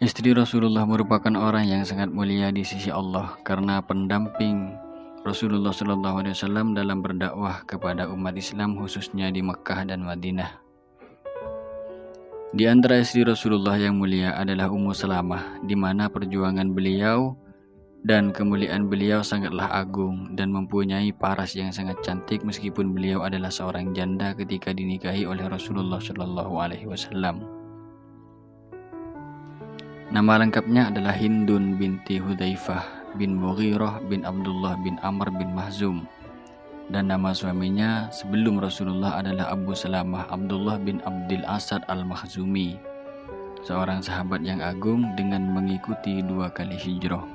Istri Rasulullah merupakan orang yang sangat mulia di sisi Allah karena pendamping Rasulullah SAW dalam berdakwah kepada umat Islam khususnya di Mekkah dan Madinah. Di antara istri Rasulullah yang mulia adalah Ummu Salamah, di mana perjuangan beliau dan kemuliaan beliau sangatlah agung dan mempunyai paras yang sangat cantik meskipun beliau adalah seorang janda ketika dinikahi oleh Rasulullah SAW. Nama lengkapnya adalah Hindun binti Hudzaifah bin Mughirah bin Abdullah bin Amr bin Mahzum, dan nama suaminya sebelum Rasulullah adalah Abu Salamah Abdullah bin Abdil Asad al-Makhzumi, seorang sahabat yang agung dengan mengikuti 2 kali hijrah.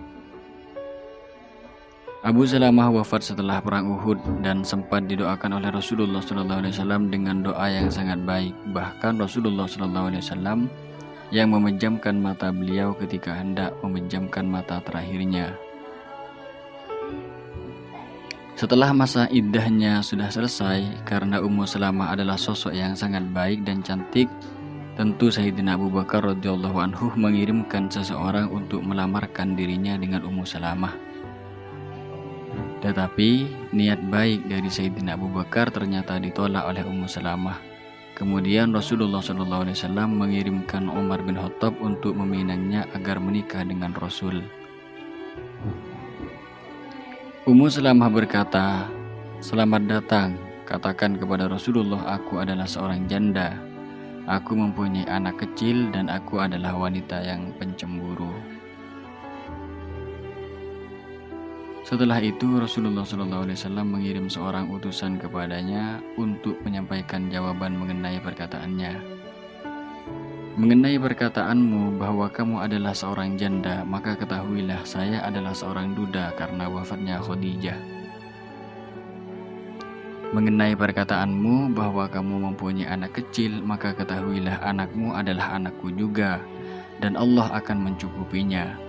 Abu Salamah wafat setelah perang Uhud dan sempat didoakan oleh Rasulullah SAW dengan doa yang sangat baik. Bahkan Rasulullah SAW yang memejamkan mata beliau ketika hendak memejamkan mata terakhirnya. Setelah masa iddahnya sudah selesai, karena Ummu Salamah adalah sosok yang sangat baik dan cantik, tentu Sayyidina Abu Bakar radhiyallahu anhu mengirimkan seseorang untuk melamarkan dirinya dengan Ummu Salamah. Tetapi niat baik dari Sayyidina Abu Bakar ternyata ditolak oleh Ummu Salamah. Kemudian Rasulullah SAW mengirimkan Umar bin Khattab untuk meminangnya agar menikah dengan Rasul. Ummu Salamah berkata, "Selamat datang, katakan kepada Rasulullah aku adalah seorang janda. Aku mempunyai anak kecil dan aku adalah wanita yang pencemburu." Setelah itu Rasulullah SAW mengirim seorang utusan kepadanya untuk menyampaikan jawaban mengenai perkataannya. "Mengenai perkataanmu bahwa kamu adalah seorang janda, maka ketahuilah saya adalah seorang duda karena wafatnya Khadijah. Mengenai perkataanmu bahwa kamu mempunyai anak kecil, maka ketahuilah anakmu adalah anakku juga, dan Allah akan mencukupinya.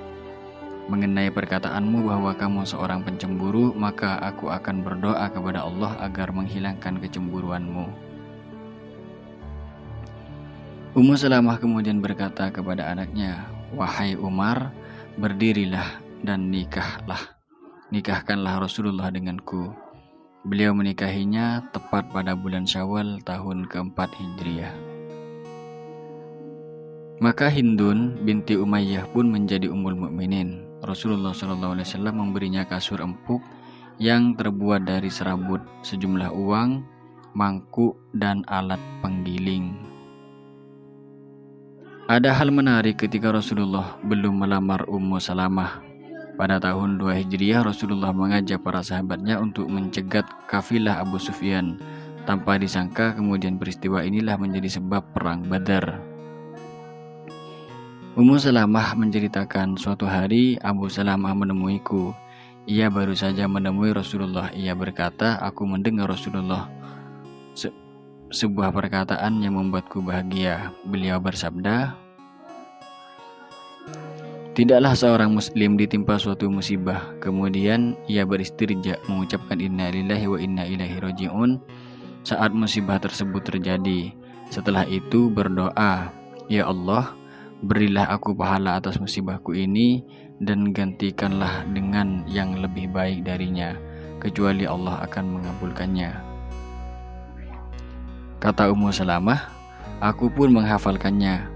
Mengenai perkataanmu bahwa kamu seorang pencemburu, maka aku akan berdoa kepada Allah agar menghilangkan kecemburuanmu." Ummu Salamah kemudian berkata kepada anaknya, "Wahai Umar, berdirilah dan nikahkanlah Rasulullah denganku." Beliau menikahinya tepat pada bulan Syawal tahun keempat Hijriah. Maka Hindun binti Umayyah pun menjadi Ummul Mukminin. Rasulullah SAW memberinya kasur empuk yang terbuat dari serabut, sejumlah uang, mangkuk, dan alat penggiling. Ada hal menarik ketika Rasulullah belum melamar Ummu Salamah. Pada tahun 2 Hijriah, Rasulullah mengajak para sahabatnya untuk mencegat kafilah Abu Sufyan. Tanpa disangka, kemudian peristiwa inilah menjadi sebab perang Badar. Ummu Salamah menceritakan, "Suatu hari Abu Salamah menemuiku. Ia baru saja menemui Rasulullah. Ia berkata, aku mendengar Rasulullah sebuah perkataan yang membuatku bahagia. Beliau bersabda, tidaklah seorang muslim ditimpa suatu musibah, kemudian ia beristirja mengucapkan inna lillahi wa inna ilaihi raji'un saat musibah tersebut terjadi. Setelah itu berdoa, ya Allah, berilah aku pahala atas musibahku ini dan gantikanlah dengan yang lebih baik darinya, kecuali Allah akan mengabulkannya." Kata Ummu Salamah, "Aku pun menghafalkannya.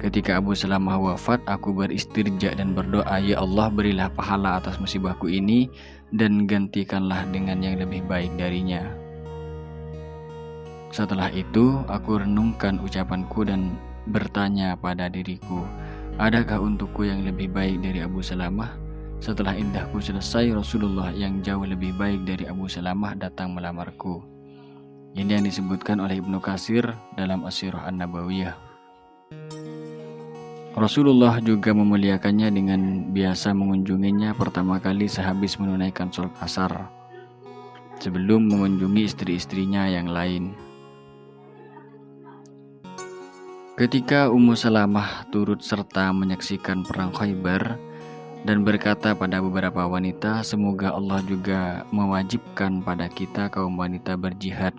Ketika Abu Salamah wafat, aku beristirja dan berdoa, ya Allah, berilah pahala atas musibahku ini dan gantikanlah dengan yang lebih baik darinya. Setelah itu, aku renungkan ucapanku dan bertanya pada diriku, adakah untukku yang lebih baik dari Abu Salamah? Setelah iddahku selesai, Rasulullah yang jauh lebih baik dari Abu Salamah datang melamarku." Ini yang disebutkan oleh Ibnu Katsir dalam As-Sirah An-Nabawiyah. Rasulullah juga memuliakannya dengan biasa mengunjunginya pertama kali sehabis menunaikan sholat asar, sebelum mengunjungi istri-istrinya yang lain. Ketika Ummu Salamah turut serta menyaksikan perang Khaybar dan berkata pada beberapa wanita, semoga Allah juga mewajibkan pada kita kaum wanita berjihad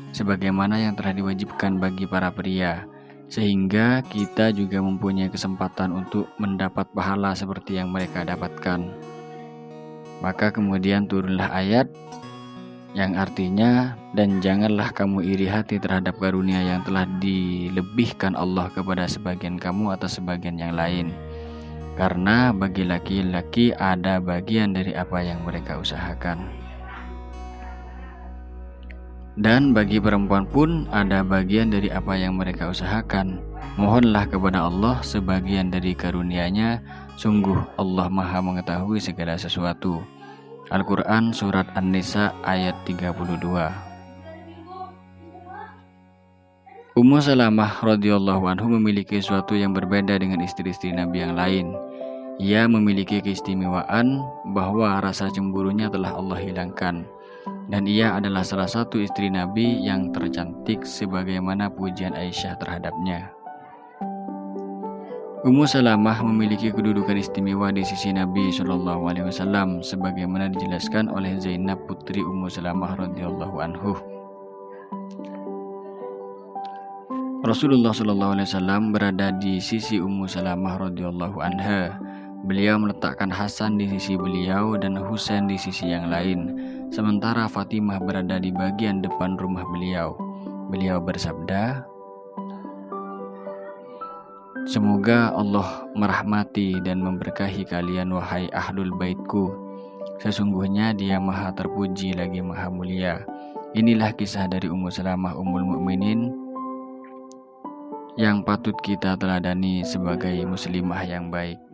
sebagaimana yang telah diwajibkan bagi para pria. sehingga kita juga mempunyai kesempatan untuk mendapat pahala seperti yang mereka dapatkan. Maka kemudian turunlah ayat yang artinya, dan janganlah kamu iri hati terhadap karunia yang telah dilebihkan Allah kepada sebagian kamu atau sebagian yang lain, karena bagi laki-laki ada bagian dari apa yang mereka usahakan, dan bagi perempuan pun ada bagian dari apa yang mereka usahakan. Mohonlah kepada Allah sebagian dari karunia-Nya, sungguh Allah Maha mengetahui segala sesuatu. Al-Quran Surat An-Nisa ayat 32. Ummu Salamah radhiyallahu anhu memiliki sesuatu yang berbeda dengan istri-istri Nabi yang lain. Ia memiliki keistimewaan bahwa rasa cemburunya telah Allah hilangkan, dan ia adalah salah satu istri Nabi yang tercantik sebagaimana pujian Aisyah terhadapnya. Ummu Salamah memiliki kedudukan istimewa di sisi Nabi SAW sebagaimana dijelaskan oleh Zainab putri Ummu Salamah radhiyallahu anhu. Rasulullah SAW berada di sisi Ummu Salamah radhiyallahu anha. Beliau meletakkan Hasan di sisi beliau dan Husain di sisi yang lain, sementara Fatimah berada di bagian depan rumah beliau. Beliau bersabda, "Semoga Allah merahmati dan memberkahi kalian wahai ahlul baitku. Sesungguhnya Dia Maha terpuji lagi Maha mulia." Inilah kisah dari Ummu Salamah Ummul Mukminin yang patut kita teladani sebagai muslimah yang baik.